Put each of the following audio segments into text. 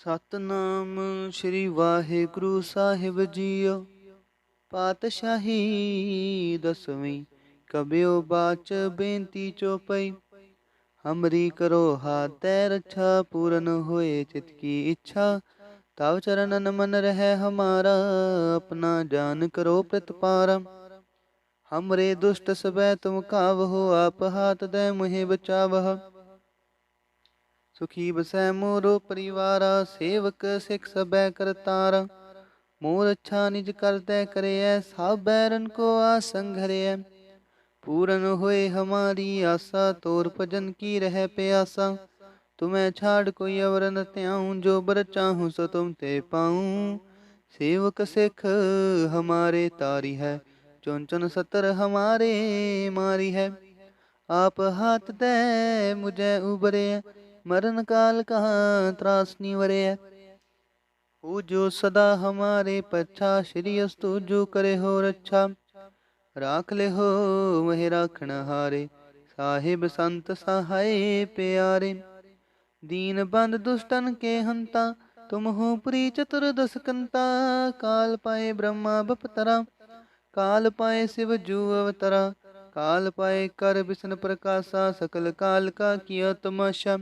ਸਤਨਾਮ ਸ੍ਰੀ ਵਾਹਿਗੁਰੂ ਸਾਹਿਬ JIO. ਪਾਤਸ਼ਾਹੀ ਦਸਵੀਂ ਕਬਿਓ ਬਾਚ ਬੇਨਤੀ ਚੋਪਈ। ਹਮਰੀ ਕਰੋ ਹਾਥੈ ਰੱਛਾ, ਪੂਰਨ ਹੋਏ ਚਿਤ ਕੀ ਇੱਛਾ। ਤਵ ਚਰਨਨ ਮਨ ਰਹਿ ਹਮਾਰਾ, ਆਪਣਾ ਜਾਨ ਕਰੋ ਪ੍ਰਤਪਾਰਾ। हमरे दुष्ट सबै तुम कावहो, आप हाथ दे मुहे बचावह। सुखी बसै मोरो परिवारा, सेवक सिख सबै करतारा। मोर अच्छा निज करतै करैयै, सब बैरन को आसंघरैयै। पूरन होए हमारी आसा, तोर भजन की रह प्यासा। तुम्हें छाड़ कोई अवर न त्याऊं, जो बर चाहूं सो तुम ते पाऊं। सेवक सिख हमारे तारी है, चुन चुन सतर हमारे मारी है। आप हाथ दे मुझे उबरे, मरण काल कहाँ त्रास निवरे। हो जो सदा हमारे पच्छा, श्री अस्तु जो करे हो रक्षा। राख ले हो वह राखण हारे, साहिब संत सहाय प्यारे। दीन बंद दुष्टन के हंता, तुम हो प्री चतुर्दश कंता। काल पाए ब्रह्मा बपतरा, काल पाए शिव जू अवतरा। काल पाए कर विष्णु प्रकाशा, सकल काल का किया तमाशा।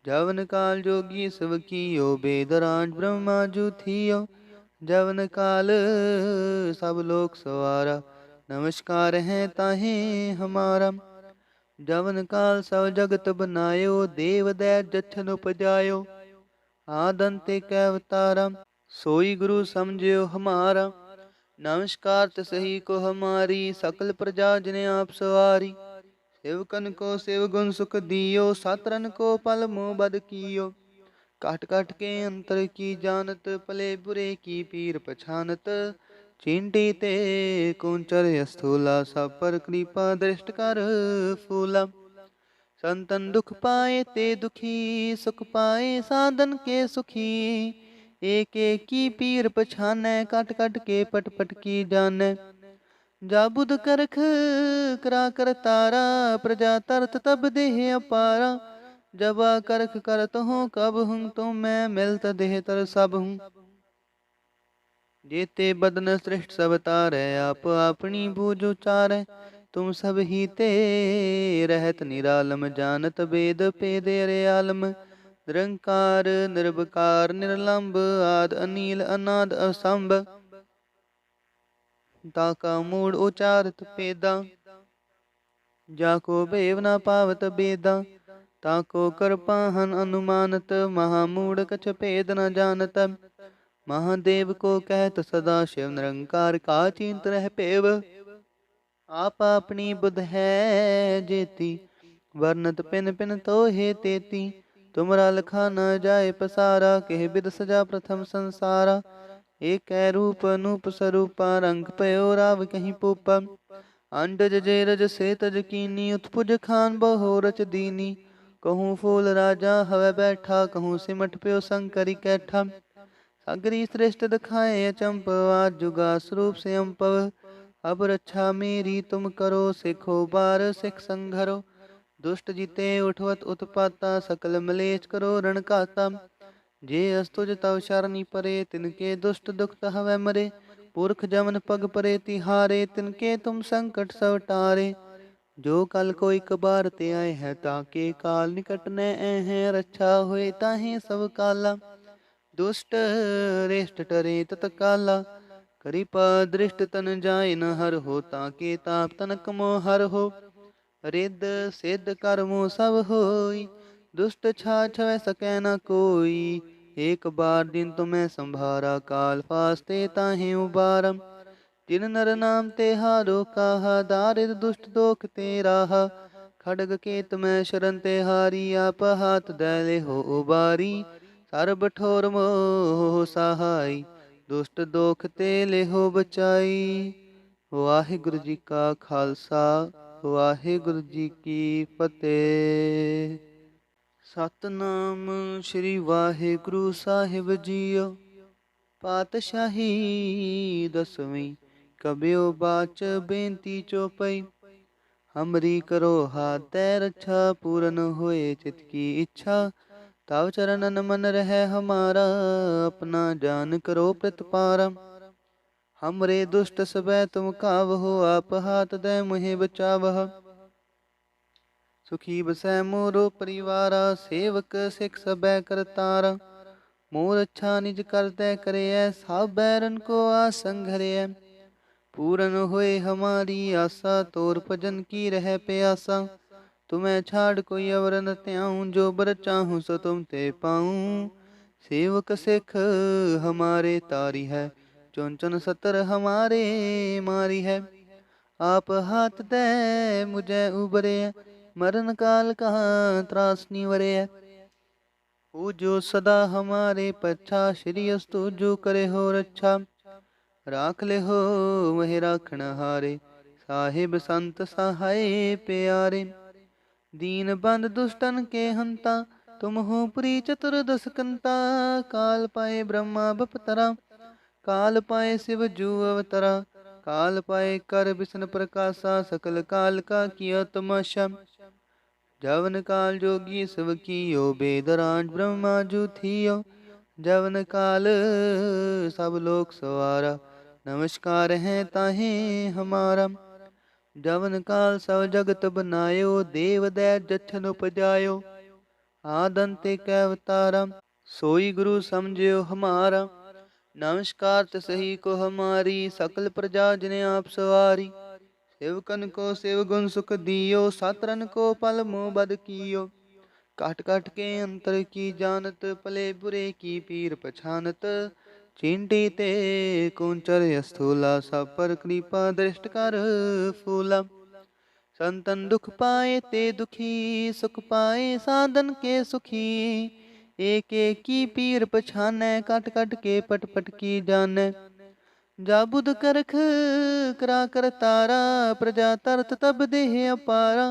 जवन काल जोगी सब कियो, वेद राज ब्रह्मा जू थियो। जवन काल सब लोक सवारा, नमस्कार है ताहे हमारा। जवन काल सब जगत बनायो, देव दैत जछन उपजायो। आदंते कै अवतारा, सोई गुरु समझियो हमारा। नमस्कार तसही को हमारी, सकल प्रजा जिने आप सवारी। सेवकन को सेव गुण सुख दियो, सातरन को पल मोह बद कियो। काट काट के अंतर की जानत, पले बुरे की पीर पछानत। चींटी ते कुंचर स्थूला, सब पर कृपा दृष्ट कर फूला। संतन दुख पाए ते दुखी, सुख पाए साधन के सुखी। एक एक की पीर पछानै, कट कट के पट पट की जानै। जा बुध करख करा कर तारा, प्रजा तरत तब देह अपारा। जबा करख करत हो कब हूँ, तुम मैं मिलत देह तर सब हूँ। जेते बदन श्रेष्ठ सब तारै, आप अपनी बूझ उचारै। तुम सब ही ते रहत निरालम, जानत वेद पेद अरे आलम। निरंकार निर्विकार निर्लंब, आद अनील अनाद असंभ। ताका मूड उचारत पेदा, जाको भेव न पावत बेदा। ताको कृपाहन अनुमानत, महामूढ़ कछ भेद न जानत। महादेव को कहत सदा शिव, निरंकार का चिंत रह पेव। आप अपनी बुध है जेती, वर्णत पिन पिन तो हे तेती। तुमरा लखा न जाए पसारा, कह बिद सजा प्रथम संसारा। एक रूप अनूप स्वरूपा, रंग पयो राव कहीं पूपा। अंडज जेरज से तज कीनी, उत्पुज खान बहु रच दीनी। कहूँ फूल राजा हवे बैठा, कहूँ सिमट प्यो शंकरी कैठा। सागरी श्रेष्ठ दिखाए अचंप, आज जुगा स्वरूप से अम्पव। अब रक्षा मेरी तुम करो, सिखो बार सिख संघरो। दुष्ट जीते उठवत उत्पाता, सकल मलेच करो रण काता। जे अस्तुज तव शरणी परे, तिनके दुष्ट दुख हवै मरे। पुरख जमन पग परे तिहारे, तिनके तुम संकट सब टारे। जो कल को एक बार ते आए हैं, ताके काल निकट न हैं। रक्षा हुए ताहे सब काला, दुष्ट रेष्ट टरे तत्काला। कृपा दृष्ट तन जाय न हर हो, ताके ताप तनक मोह हर हो। रिद सिद्ध कर्मो सब होई, दुष्ट छा छवै सकै न कोई। एक बार दिन तुम्हें संभारा, काल फास्ते ताहे उबारा। जिन नर नाम ते हारो काहा, दारिद दुष्ट दोख ते राहा। खड़ग केत में शरण ते हारी, आप हाथ दैले हो उबारी। सर्ब ठोर मोह सहाई, दुष्ट दोख ते ले हो बचाई। वाहिगुरु जी का खालसा, वाहिगुरु जी की फतेह। सतनाम श्री वाहिगुरु साहिब जीओ। पातशाही दसवीं कबियो बाच बेनती चौपई। हमरी करो हाथै रक्षा, पूरन होए चित की इच्छा। तव चरणन मन रहे हमारा, अपना जान करो प्रतिपारा। हमरे दुष्ट सबै तुम कावहो, आप हाथ दे मुहे बचावह। सुखी बसै मोरो परिवारा, सेवक सिख सबै करतारा। मोर अच्छा निज करते करे, सब बैरन को आसन घरे। पूरन होए हमारी आशा, तोर भजन की रह प्यासा। तुम्हें छाड़ कोई अवर न त्याऊं, जो बर चाहूं सो तुम ते पाऊं। सेवक सिख हमारे तारी है, चुन सतर हमारे मारी है। आप हाथ दे मुझे उबरे, मरण काल कहाँ त्रास निवरे। हो जो सदा हमारे पच्छा, श्री अस्तु जो करे हो रक्षा। राख ले हो वह राखण हारे, साहिब संत सहाय प्यारे। दीन बंद दुष्टन के हंता, तुम हो पुरी चतुर्दश कंता। काल पाए ब्रह्मा बपतरा, काल पाए शिव जू अवतरा। काल पाए कर विष्णु प्रकाशा, सकल काल का किया तमाशा। जवन काल जोगी सब कियो, बेदराज ब्रह्मा जू थियो। जवन काल सब लोक सवारा, नमस्कार है ताहे हमारा। जवन काल सब जगत बनायो, देव दैत जछन उपजायो। आदंते कै अवतारा, सोई गुरु समझियो हमारा। नमस्कार सही को हमारी, सकल प्रजा जिने आप सवारी। सेवकन को सेव गुण सुख दियो, सातरन को पल मोह बद कियो। काट काट के अंतर की जानत, पले बुरे की पीर पछानत। चिंटी ते कुंचर स्थूला, सब पर कृपा दृष्ट कर फूला। संतन दुख पाए ते दुखी, सुख पाए साधन के सुखी। एक एक की पीर पछानै, कट कट के पट पट की जानै। जाबुद करख करा कर तारा, प्रजा तरत तब देह अपारा।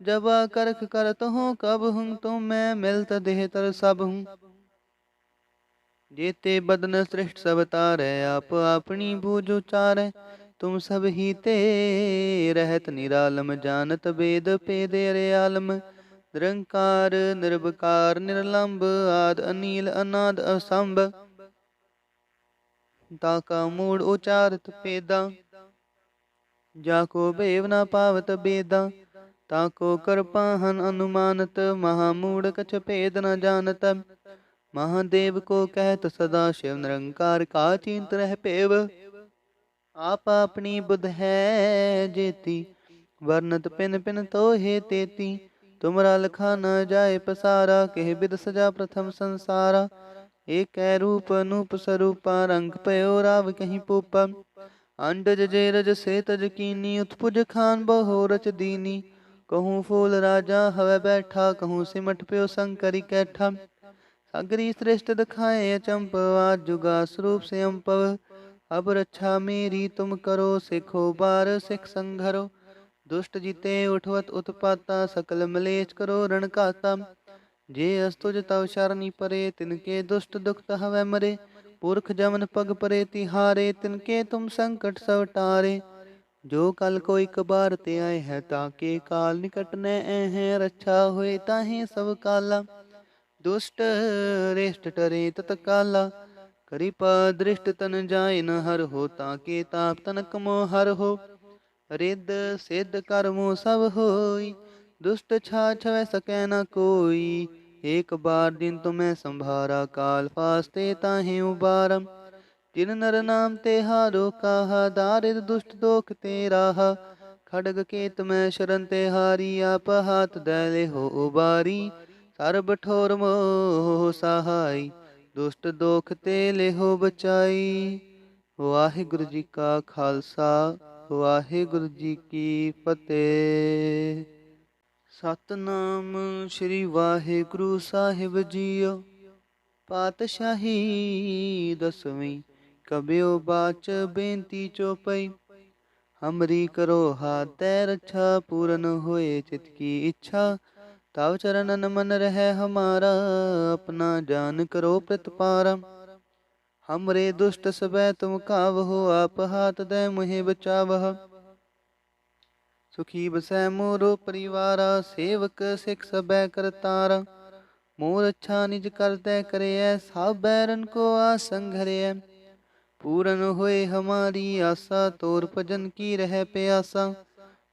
जबा करख करत हूँ कब हूँ, तुम मैं मिलत देह तर सब हूँ। जेते बदन श्रेष्ठ सब तारै, आप अपनी बूझ उचारै। तुम सब ही ते रहत निरालम, जानत वेद पेद अरे आलम। निरंकार निर्विकार निर्लंब, आद अनील अनाद असंभ। ताका मूड उचारत पेदा, जाको बेव न पावत बेदा। ताको कृपाहन अनुमानत, महामूड कछ भेद न जानत। महादेव को कहत सदा शिव, निरंकार का चिंत रह पेव। आप अपनी बुध है जेती, वर्णत पिन पिन तो हे तेती। तुमरा लखा न जाए पसारा, कह बिद सजा प्रथम संसारा। एक रूप अनूप स्वरूपा, रंग पयो राव कहीं पूपा। अंडज जेरज से तज कीनी, उत्पुज खान बहु रच दीनी। कहूँ फूल राजा हवे बैठा, कहूँ सिमट प्यो शंकरी कैठा। सागरी श्रेष्ठ दिखाए अचंप, आज जुगा स्वरूप से अम्पव। अब रक्षा मेरी तुम करो, सिखो बार सिख संघरो। दुष्ट जीते उठवत उत्पाता, सकल मलेच करो रण काता। जे अस्तुज तव शरणी परे, तिनके दुष्ट दुख हवै मरे। पुरख जमन पग परे तिहारे, तिनके तुम संकट सब टारे। जो कल को एक बार ते आए हैं, ताके काल निकट न हैं। रक्षा हुए ताहे सब काला, दुष्ट रेष्ट टरे तत्काला। कृपा दृष्ट तन जाय न हर हो, ताके ताप तनक मोह हर हो। रिद सिद्ध कर्मो सब होई, दुष्ट छाछ वै सकै न कोई। एक बार दिन तुम्हें संभारा, काल फास्ते ताहे उबारा। जिन नर नाम ते हारो काहा, दारिद दुष्ट दोख ते राहा। खड़ग केत में शरण ते हारी, आप हाथ दैले हो उबारी। सर्ब ठोर मोह सहाई, दुष्ट दोख ते ले हो बचाई। वाहिगुरु जी का खालसा, वाहिगुरु जी की फतेह। सतनाम श्री वाहिगुरु साहिब जीओ। पातशाही दसवीं, कबियो बाच बेनती चौपई। हमरी करो हाथ तै रक्षा, पूरन होए चित की इच्छा। तव चरणन मन रहे हमारा, अपना जान करो प्रतिपारा। हमरे दुष्ट सबै तुम कावहो, आप हाथ दे मुहे बचावह। सुखी बसै मोरो परिवारा, सेवक सिख सबै करतारा। मोर अच्छा निज करते करे सब बैरन को आसंग हरे। पूरन होए हमारी आशा तोर भजन की रह प्यासा।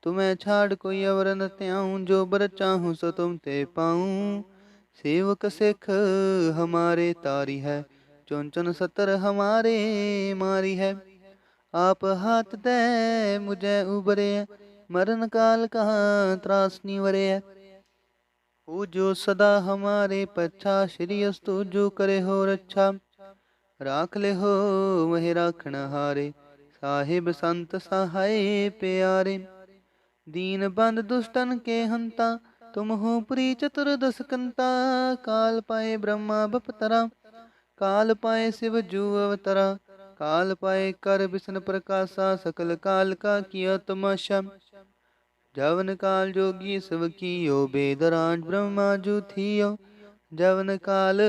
तुम्हें छाड़ कोई अवर न त्याऊं जो बर चाहूं सो तुम ते पाऊं। सेवक सिख हमारे तारी है चुन चुन सतर हमारे मारी है। आप हाथ दे मुझे उबरे मरण काल कहाँ त्रासनी वरे। हो जो सदा हमारे पच्छा श्री अस्तु जो करे हो रक्षा। राख ले हो वह राखण हारे साहिब संत सहाय प्यारे। दीन बंद दुष्टन के हंता तुम हो प्री चतुर्दश कंता। काल पाए ब्रह्मा बपतरा काल पाए शिव जू अवतरा। काल पाए कर विष्णु प्रकाशा सकल काल का किया तमाशा। जवन काल जोगी शिव कियो बेदराज ब्रह्मा जू थियो। जवन काल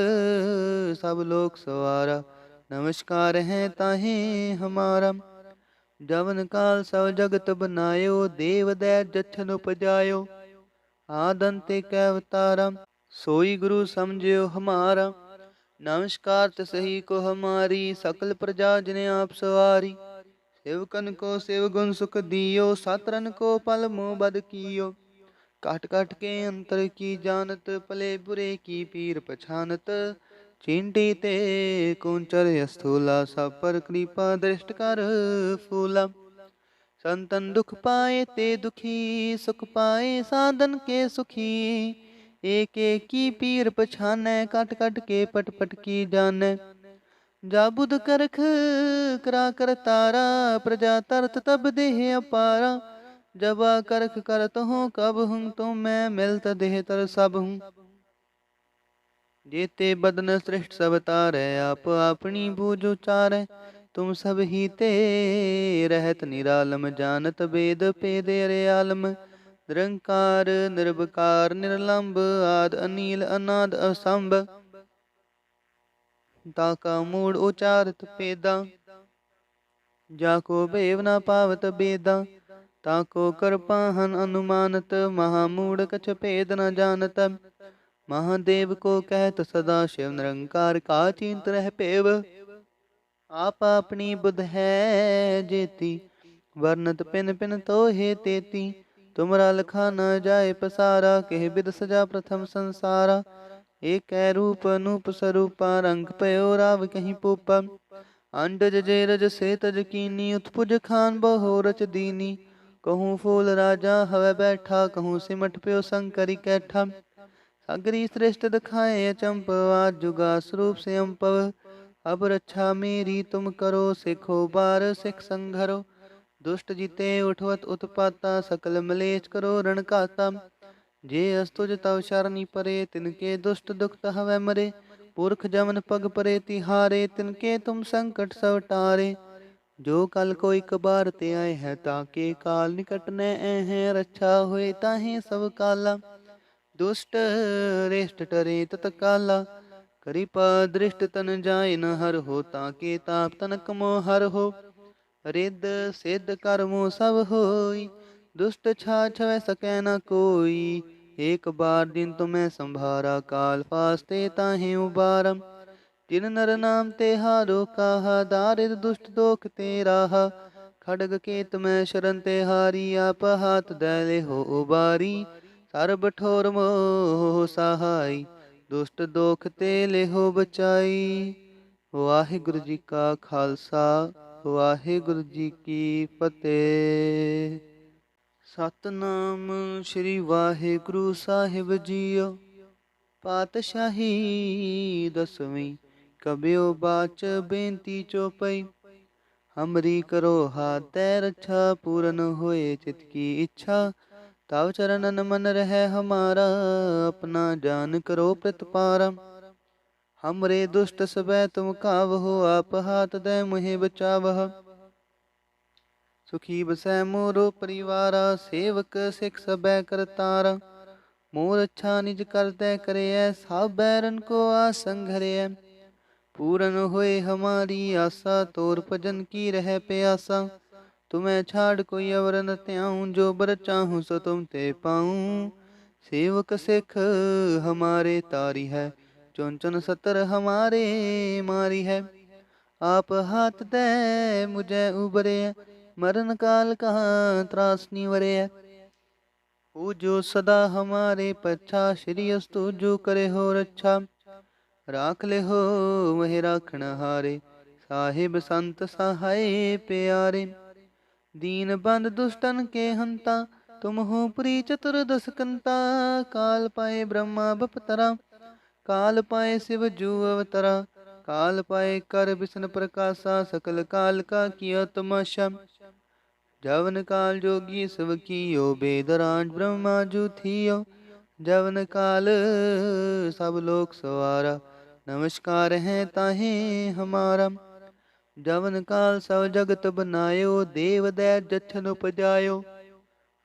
सब लोक सवारा नमस्कार है ताहे हमारा। जवन काल सब जगत बनायो देव दैत जछन उपजायो। आदंते कै अवतारा सोई गुरु समझियो हमारा। नमस्कार तसही को हमारी सकल प्रजा जिने आप सवारी। सेवकन को सेव गुण सुख दियो सातरन को पल मोह बद कियो। काट काट के अंतर की जानत पले बुरे की पीर पछानत। चिंटी ते कुंचर स्थूला सब पर कृपा दृष्ट कर फूला। संतन दुख पाए ते दुखी सुख पाए साधन के सुखी। एक एक की पीर पछानै कट कट के पट पट की जानै। जा बुध करख करा कर तारा प्रजा तरत तब देह अपारा। जबा करख करत हूँ कब हूँ तुम मैं मिलत देह तर सब हूँ। जेते बदन श्रेष्ठ सब तारै आप अपनी बूझ उचारै। तुम सब ही ते रहत निरालम जानत वेद पेद अरे आलम। निरंकार निर्विकार निर्लंब आद अनील अनाद असंभ। ताका मूड उचारत पेदा जाको बेव न पावत बेदा। ताको कृपाहन अनुमानत महामूढ़ कछ भेद न जानत। महादेव को कहत सदा शिव निरंकार का चिंत रह पेव। आप अपनी बुध है जेती वर्णत पिन पिन तो हे तेती। तुमरा लखा न जाए पसारा कह बिद सजा प्रथम संसारा। एक रूप अनूप स्वरूपा रंग पयो राव कहीं पूपा। अंडज जे रज से तज कीनी उत्पुज खान बहो रच दीनी। कहूँ फूल राजा हवे बैठा कहूँ सिमट प्यो शंकरी कैठा। सागरी श्रेष्ठ दिखाए अचंप आज जुगा स्वरूप से अम्पव। अब रक्षा मेरी तुम करो सिखो बार सिख संघरो। दुष्ट जीते उठवत उत्पाता सकल मलेच करो रण काता। जे अस्तुज तव शरणी परे तिनके दुष्ट दुख हवै मरे। पुरख जमन पग परे तिहारे तिनके तुम संकट सब टारे। जो कल कोई कबार ते आए हैं ताके काल निकट न हैं रक्षा हुए ताहे सब काला। दुष्ट रेष्ट टरे तत्काला कृपा दृष्ट तन जाय न हर हो ताके ताप तनक मोह हर हो। रिद सिद्ध कर्मो सब होई दुष्ट छाछ वै सकै न कोई। एक बार दिन तुम्हें संभारा काल फास्ते ताहे उबारम। जिन नर नाम ते हारो काहा दारिद दुष्ट दोख ते राहा। खड़ग केत में शरण ते हारी आप हाथ दैले हो उबारी। सर्ब ठोर मोह सहाई दुष्ट दोख ते ले हो बचाई। वाहिगुरु जी का खालसा वाहिगुरु जी की फतेह। सतनाम श्री वाहिगुरु साहिब जीओ। पातशाही दसवीं कबियो बाच बेनती चौपई। हमरी करो हाथ रक्षा पूरन होए चित की इच्छा। तव चरणन मन रह हमारा अपना जान करो प्रतिपारा। हमरे दुष्ट सबै तुम कावहो आप हाथ दे मुहे बचावह। सुखी बसै मोरो परिवारा सेवक सिख सबै करतारा। मोर अच्छा निज करते करे सब बैरन को आसंग हरे। पूरन होए हमारी आशा तोर भजन की रह प्यासा। तुम्हें छाड़ कोई अवर न त्याऊं जो बर चाहूं सो तुम ते पाऊं। सेवक सिख हमारे तारी है, चुन चुन सतर हमारे मारी है। आप हाथ दे मुझे उबरे, मरण काल कहाँ त्रास निवरे। हो जो सदा हमारे पच्छा, श्री अस्तु जो करे हो रक्षा। राख ले हो वह राखण हारे, साहिब संत सहाय प्यारे। दीन बंद दुष्टन के हंता, तुम हो प्री चतुर्दश कंता। काल पाए ब्रह्मा बपतरा, काल पाए शिव जू अवतरा। काल पाए कर विष्णु प्रकाशा, सकल काल का किया तमाशा। जवन काल जोगी सब कियो, बेदराज ब्रह्मा जू थियो। जवन काल सब लोक सवारा, नमस्कार है ताहे हमारा। जवन काल सब जगत बनायो, देव दैत जछन उपजायो।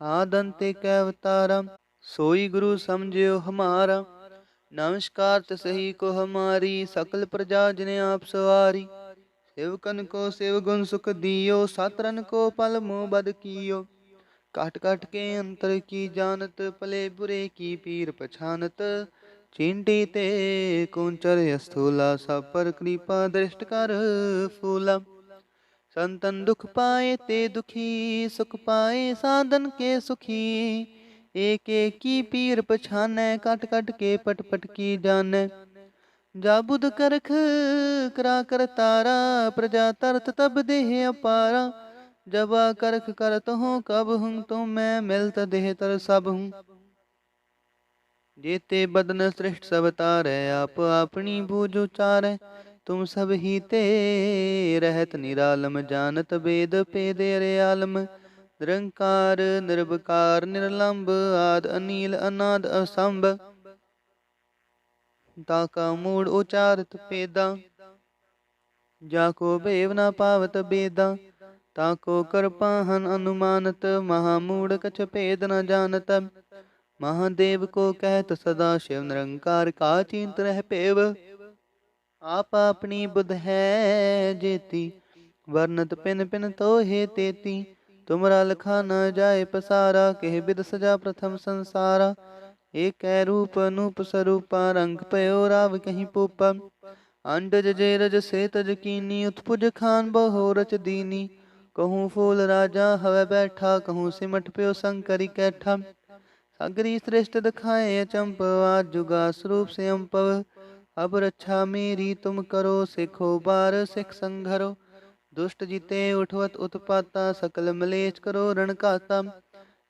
आदंते कै अवतारा, सोई गुरु समझियो हमारा। नमस्कार तसही को हमारी, सकल प्रजा जिने आप सवारी। सेवकन को सेव गुण सुख दियो, सातरन को पल मोह बद कियो। काट काट के अंतर की जानत, पले बुरे की पीर पछानत। चींटी ते कुंचर स्थूला, सब पर कृपा दृष्ट कर फूला। संतन दुख पाए ते दुखी, सुख पाए साधन के सुखी। एक एक की पीर पछानै, कट कट के पट पट की जानै। जाबुद करख करा कर तारा, प्रजा तरत तब देह अपारा। जबा करख करत हूँ कब हूँ, तुम मैं मिलत देह तर सब हूँ। जेते बदन श्रेष्ठ सब तारै, आप अपनी बूझ उचारै। तुम सब ही ते रहत निरालम, जानत वेद पेद अरे आलम। निरंकार निर्विकार निर्लंब, आद अनील अनाद असंभ। ताका मूड उचारत पेदा, जाको बेव न पावत बेदा। ताको कृपाहन अनुमानत, महामूढ़ कछ भेद न जानत। महादेव को कहत सदा शिव, निरंकार का चिंत रह पेव। आप अपनी बुध है जेती, वर्णत पिन पिन तो हे तेती। तुमरा लखा न जाय पसारा, कह बिद सजा प्रथम संसारा। एक रूप अनूप स्वरूपा, रंग पयो राव कहीं पूपा। अंडज जे रज से तज कीनी, उत्पुज खान बहु रच दीनी। कहूँ फूल राजा हवे बैठा, कहूँ सिमट प्यो शंकरी कैठा। सागरी श्रेष्ठ दिखाए अचंप, आज जुगा स्वरूप से अम्पव। अब रक्षा मेरी तुम करो, सिखो बार सिख संघरो। दुष्ट जीते उठवत उत्पाता, सकल मलेच करो रण काता।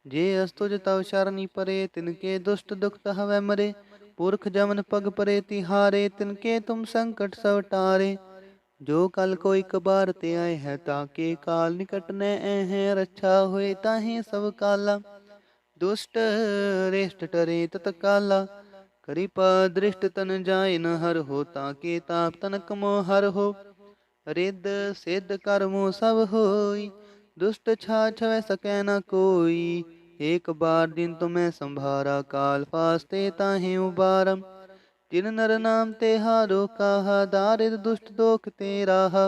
जे अस्तुज तव शरणी परे, तिनके दुष्ट दुख हवै मरे। पुरख जमन पग परे तिहारे, तिनके तुम संकट सब टारे। जो कल को एक बार ते आए हैं, ताके काल निकट न हैं। रक्षा हुए ताहे सब काला, दुष्ट रेष्ट टरे तत्काला। कृपा दृष्ट तन जाय न हर हो, ताके ताप तनक मोह हर हो। रिद्ध सिद्ध कर्मो सब होई, दुष्ट छाछ वै सकै न कोई। एक बार दिन तुम्हें संभारा, काल फास्ते ताहे उबारा। जिन नर नाम ते हारो काहा, दारिद दुष्ट दोख ते राहा।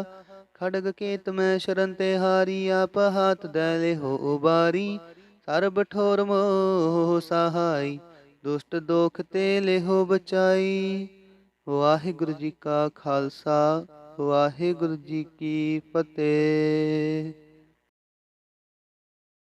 खड़ग केत में शरण ते हारी, आप हाथ दैले हो उबारी। सर्ब ठोर मोह सहाई, दुष्ट दोख ते ले हो बचाई। वाहिगुरु जी का खालसा, वाहिगुरु जी की फतेह।